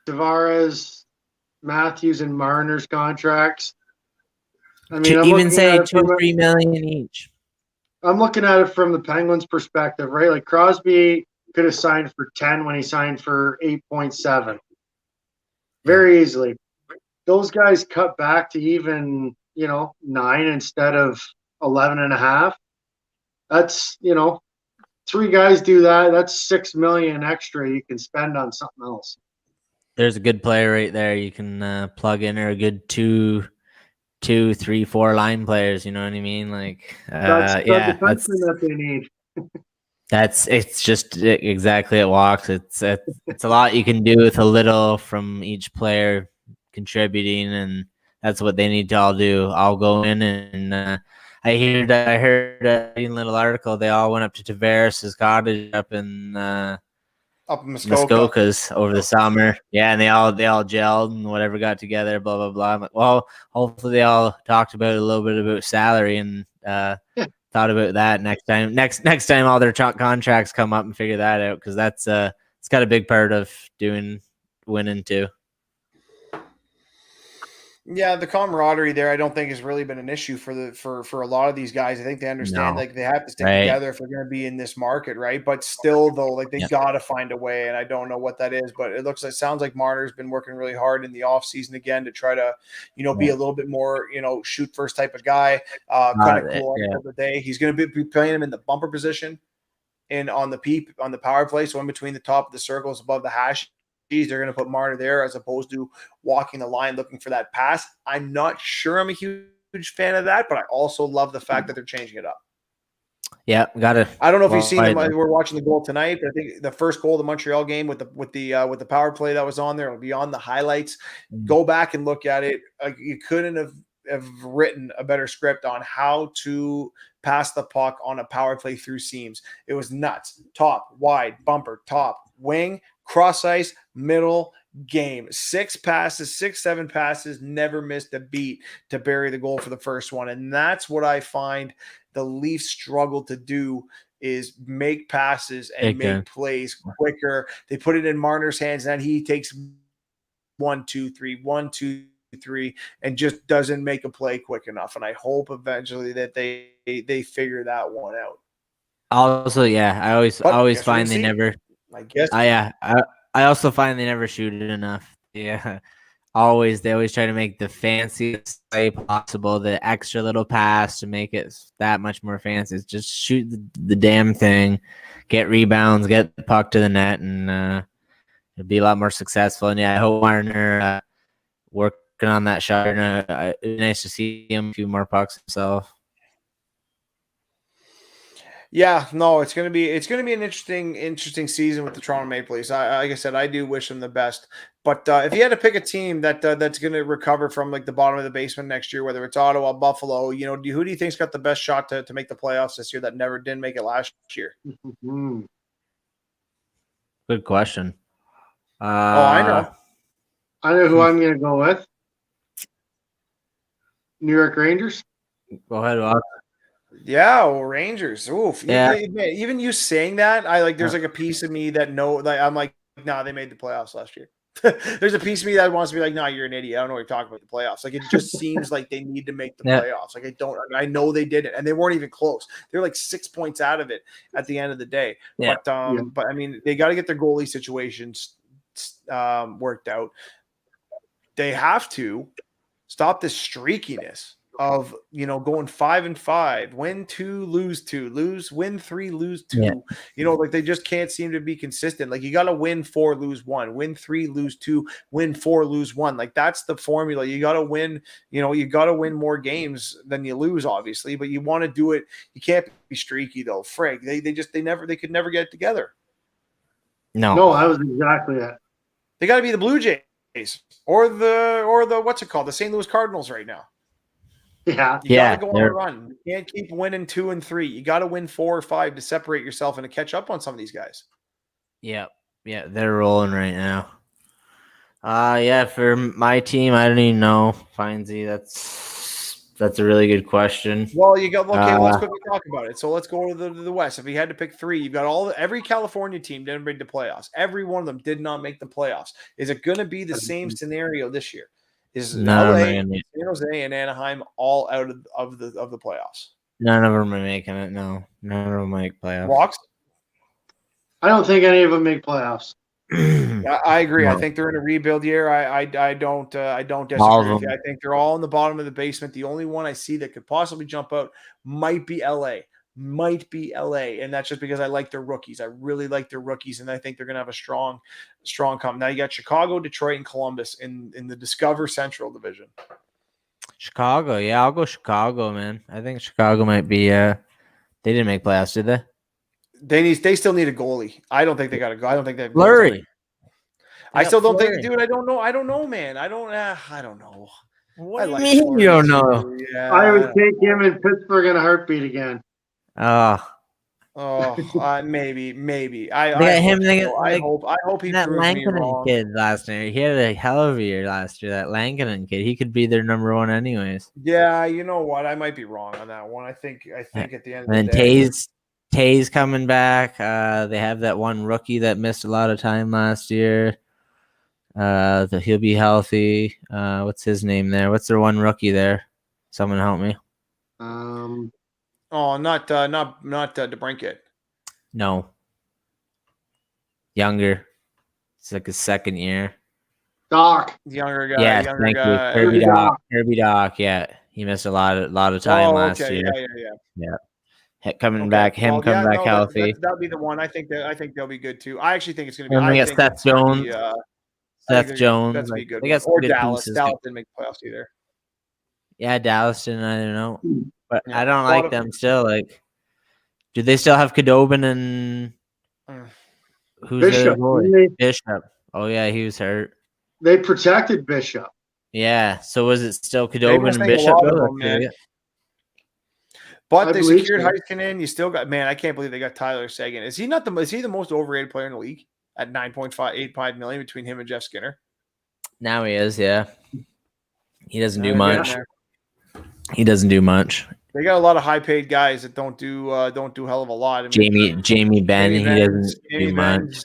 Tavares, Matthews, and Marner's contracts, I mean, even say $2-3 million each. I'm looking at it from the Penguins' perspective, right? Like Crosby could have signed for 10 when he signed for 8.7 very easily. Those guys cut back to even 9 instead of 11.5. That's 3 guys do that. That's $6 million extra you can spend on something else. There's a good player right there you can plug in, or a good 2, 3, 4 line players. You know what I mean? Like that's that they need. It's just exactly it walks. It's a lot you can do with a little from each player contributing, and that's what they need to all do. I'll go in and I heard a little article. They all went up to Tavares' cottage up in Muskokas over the summer. Yeah, and they all gelled and whatever, got together, blah blah blah. I'm like, well, hopefully they all talked about a little bit about salary and thought about that next time. Next time all their contracts come up, and figure that out, because that's it's got a big part of winning too. Yeah, the camaraderie there, I don't think has really been an issue for a lot of these guys. I think they understand like they have to stick together if they're going to be in this market, right? But still, though, like they got to find a way, and I don't know what that is, but sounds like Marner's been working really hard in the off season again to try to, be a little bit more, shoot first type of guy. Kind of cool the day. He's going to be playing him in the bumper position, and on the power play, so in between the top of the circles above the hash. They're going to put Marner there as opposed to walking the line looking for that pass. I'm not sure I'm a huge fan of that, but I also love the fact that they're changing it up. Yeah, got it. I don't know if you've seen them. We're watching the goal tonight. I think the first goal of the Montreal game with the power play that was on there, it'll be on the highlights. Go back and look at it. You couldn't have written a better script on how to pass the puck on a power play through seams. It was nuts. Top, wide, bumper, top, wing, cross ice, middle, game. 7 passes, never missed a beat to bury the goal for the first one. And that's what I find the Leafs struggle to do, is make passes and make plays quicker. They put it in Marner's hands, and he takes 1, 2, 3, 1, 2, 3, and just doesn't make a play quick enough. And I hope eventually that they figure that one out. Also, I always find they never. I guess. I also find they never shoot it enough. Yeah, they always try to make the fanciest play possible, the extra little pass to make it that much more fancy. Just shoot the damn thing, get rebounds, get the puck to the net, and it'd be a lot more successful. And I hope Marner working on that shot. It'd be nice to see him a few more pucks himself. Yeah, no, it's gonna be an interesting season with the Toronto Maple Leafs. Like I said, I do wish them the best. But if you had to pick a team that's gonna recover from like the bottom of the basement next year, whether it's Ottawa, Buffalo, who do you think's got the best shot to make the playoffs this year that never did make it last year? Good question. I know. I know who I'm gonna go with. New York Rangers. Go ahead, Rob. Yeah, Rangers. Oof. Yeah. Even you saying that, there's like a piece of me that I'm like, nah, they made the playoffs last year. There's a piece of me that wants to be like, nah, you're an idiot. I don't know what you're talking about the playoffs. Like, it just seems like they need to make the playoffs. Like, I know they didn't, and they weren't even close. They're like 6 points out of it at the end of the day. Yeah. But I mean, they got to get their goalie situations worked out. They have to stop this streakiness of going 5-5, win 2, lose 2, win 3, lose 2. Yeah. Like they just can't seem to be consistent. Like you got to win 4, lose 1, win 3, lose 2, win 4, lose 1. Like that's the formula. You got to win. You got to win more games than you lose, obviously. But you want to do it. You can't be streaky though. Frig. They could never get it together. No, I was exactly that. They got to be the Blue Jays or the what's it called, the St. Louis Cardinals right now. Yeah. You got to go on a run. You can't keep winning 2 and 3. You got to win 4 or 5 to separate yourself and to catch up on some of these guys. Yeah. Yeah. They're rolling right now. For my team, I don't even know. Findsy, that's a really good question. Well, you got let's quickly talk about it. So let's go to the West. If you had to pick 3, you've got every California team didn't make the playoffs. Every one of them did not make the playoffs. Is it going to be the same scenario this year? Is LA, San Jose, and Anaheim all out of the playoffs? None of them are making it. No, none of them make playoffs. Rocks? I don't think any of them make playoffs. I agree. No. I think they're in a rebuild year. I don't disagree with you. I think they're all in the bottom of the basement. The only one I see that could possibly jump out might be LA. And that's just because I like their rookies. I really like their rookies, and I think they're going to have a strong come. Now you got Chicago, Detroit, and Columbus in the Discover Central Division. Chicago, yeah, I'll go Chicago, man. I think Chicago might be. They didn't make playoffs, did they? They still need a goalie. I don't think they got to go. I don't think they have Fleury. I still don't think, dude. I don't know, man. I don't know. What do you mean you don't know? Yeah. I would take him in Pittsburgh in a heartbeat again. Maybe. I hope he that proves me wrong. Kid last year. He had a hell of a year last year. That Lindgren kid. He could be their number 1 anyways. Yeah, you know what? I might be wrong on that one. I think at the end of the day. And Tay's coming back. They have that one rookie that missed a lot of time last year. He'll be healthy. What's his name there? What's their one rookie there? Someone help me. Not DeBrincat. No. Younger. It's like his second year. Doc. Younger guy. Yes, thank you. Kirby Doc. Yeah, he missed a lot of time last year. Yeah. Coming back healthy. That'll be the one. I think they'll be good too. I actually think it's going to be. And we got Seth Jones. Seth Jones. That's be good. They got or good Dallas. pieces. Dallas didn't make the playoffs either. Yeah, Dallas didn't. I don't know, but I don't like them still. Like, do they still have Khudobin and who's Bishop? Bishop. Oh yeah, he was hurt. They protected Bishop. Yeah. So was it still Khudobin and Bishop? But they secured Heiskanen. You still got, man. I can't believe they got Tyler Seguin. Is he the most overrated player in the league at $9.85 million between him and Jeff Skinner? Now he is. Yeah. He doesn't do much. He doesn't do much. They got a lot of high-paid guys that don't do a hell of a lot. I mean, Jamie Benn, he doesn't do much.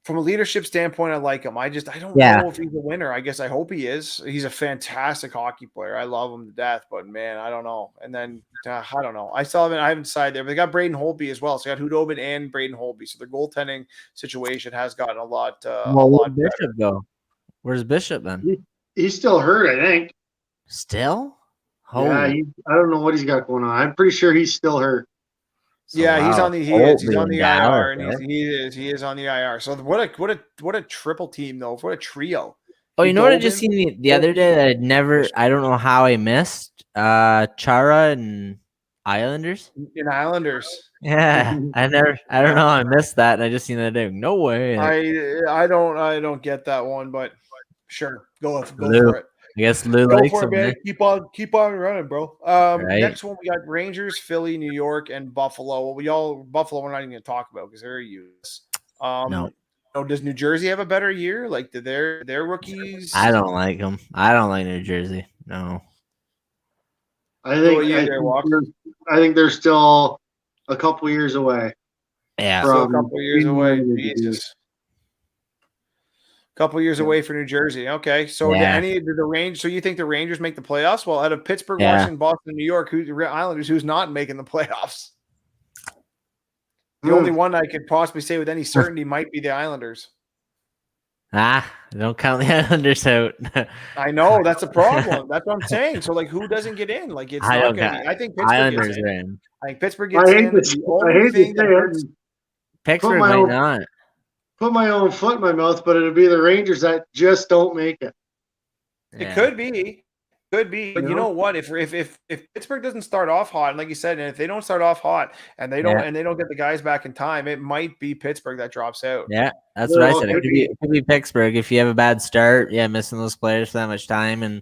From a leadership standpoint, I like him. I don't know if he's a winner. I guess I hope he is. He's a fantastic hockey player. I love him to death, but man, I don't know. And then I don't know. I haven't decided there. But they got Braden Holtby as well. So they got Khudobin and Braden Holtby. So their goaltending situation has gotten a lot where's Bishop go? Where's Bishop then? He's still hurt, I think. Still? Yeah, I don't know what he's got going on. I'm pretty sure he's still hurt. So, yeah, he's on the IR, and he is on the IR. So what a triple team though. What a trio. Oh, you know what I just seen the other day that I don't know how I missed? Chara and Islanders? in Islanders. Yeah, I don't know. I missed that, and I just seen that name. No way. I don't get that one, but sure, go Lou. for it. I guess Lou Go likes for it, him. man. Keep on running, bro. Right. Next one we got Rangers, Philly, New York, and Buffalo. Well, Buffalo we're not even going to talk about because they're useless. No. Does New Jersey have a better year? Like, do their rookies? I don't like them. I don't like New Jersey. No. I think they're still a couple years away. Yeah, so a couple years away. Jesus. Couple years away for New Jersey. Okay, so So you think the Rangers make the playoffs? Well, out of Pittsburgh, Washington, Boston, New York, who's the Islanders? Who's not making the playoffs? The only one I could possibly say with any certainty might be the Islanders. Don't count the Islanders out. I know that's a problem. That's what I'm saying. So, like, who doesn't get in? Like, it's not going to be. I think Pittsburgh gets in. I think Pittsburgh gets in. I hate to say it. Pittsburgh might not. Put my own foot in my mouth, but it'll be the Rangers that just don't make it. It could be. But you know what? If Pittsburgh doesn't start off hot, and like you said, and if they don't start off hot and they don't get the guys back in time, it might be Pittsburgh that drops out. Yeah, that's what I said. It could be Pittsburgh if you have a bad start. Yeah, missing those players for that much time, and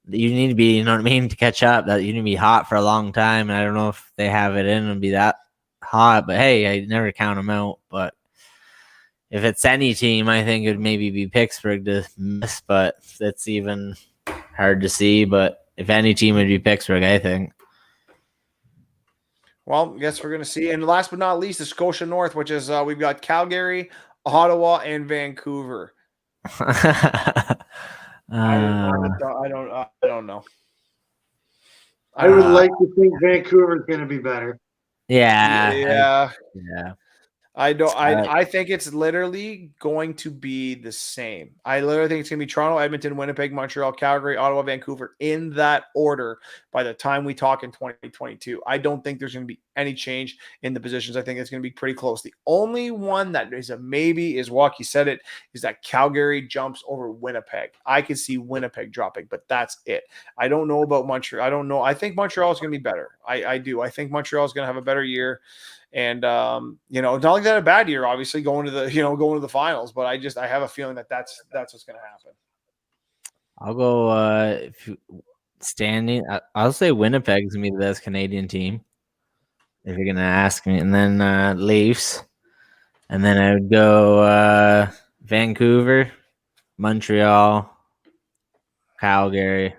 you need to be, you know what I mean, to catch up. That you need to be hot for a long time, and I don't know if they have it in and be that hot. But hey, I never count them out. But if it's any team, I think it would maybe be Pittsburgh to miss, but it's even hard to see. But if any team would be Pittsburgh, I think. Well, I guess we're going to see. And last but not least, the Scotia North, which is we've got Calgary, Ottawa, and Vancouver. I don't know. I would like to think Vancouver's going to be better. Yeah. I think it's literally going to be the same. I literally think it's going to be Toronto, Edmonton, Winnipeg, Montreal, Calgary, Ottawa, Vancouver in that order by the time we talk in 2022. I don't think there's going to be any change in the positions. I think it's going to be pretty close. The only one that is a maybe is Walkie said it, is that Calgary jumps over Winnipeg. I could see Winnipeg dropping, but that's it. I don't know about Montreal. I don't know. I think Montreal is going to be better. I do. I think Montreal is going to have a better year. And it's not like that a bad year, obviously going to the finals, but I have a feeling that that's what's going to happen. I'll go standing. I'll say Winnipeg's gonna be the best Canadian team if you're gonna ask me, and then Leafs, and then I would go Vancouver, Montreal, Calgary.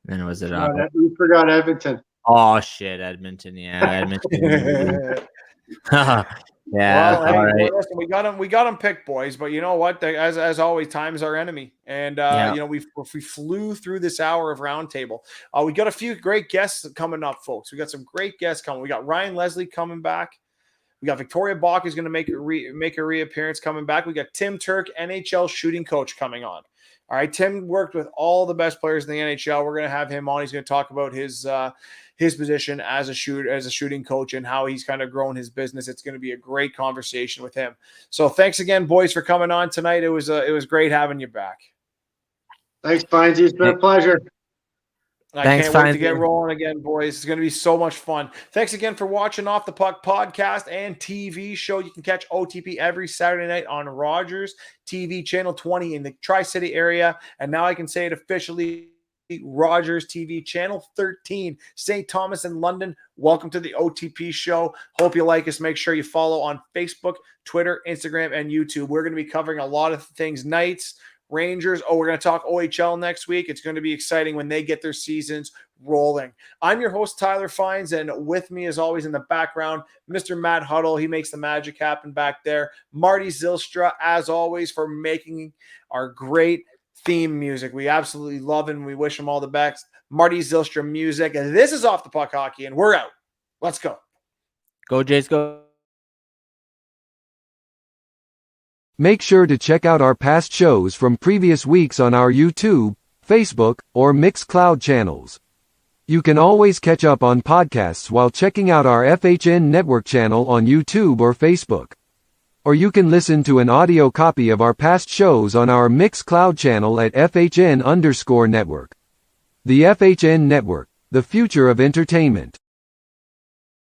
Then was it? We forgot Edmonton. Oh shit, Edmonton! Yeah, Edmonton. Yeah. Well, all right. Listen, we got them picked, boys. But you know what? As always, time is our enemy, and we flew through this hour of roundtable. We got a few great guests coming up, folks. We got some great guests coming. We got Ryan Leslie coming back. We got Victoria Bach is going to make a reappearance coming back. We got Tim Turk, NHL shooting coach, coming on. All right, Tim worked with all the best players in the NHL. We're going to have him on. He's going to talk about his position as a shooting coach and how he's kind of grown his business. It's going to be a great conversation with him. So thanks again, boys, for coming on tonight. It was great having you back. Thanks, Findsy. It's been a pleasure. I can't wait to get rolling again, boys. It's going to be so much fun. Thanks again for watching Off the Puck podcast and TV show. You can catch OTP every Saturday night on Rogers TV, Channel 20 in the Tri-City area. And now I can say it officially, Rogers TV, Channel 13, St. Thomas and London. Welcome to the OTP show. Hope you like us. Make sure you follow on Facebook, Twitter, Instagram, and YouTube. We're going to be covering a lot of things, Knights, Rangers. We're going to talk OHL next week. It's going to be exciting when they get their seasons rolling. I'm your host, Tyler Fines, and with me, as always, in the background, Mr. Matt Huddle. He makes the magic happen back there. Marty Zylstra, as always, for making our great theme music. We absolutely love him. We wish him all the best. Marty Zylstra music. And this is Off the Puck Hockey, and we're out. Let's go. Go, Jays, go. Make sure to check out our past shows from previous weeks on our YouTube, Facebook, or Mixcloud channels. You can always catch up on podcasts while checking out our FHN Network channel on YouTube or Facebook. Or you can listen to an audio copy of our past shows on our Mixcloud channel at FHN_Network. The FHN Network, the future of entertainment.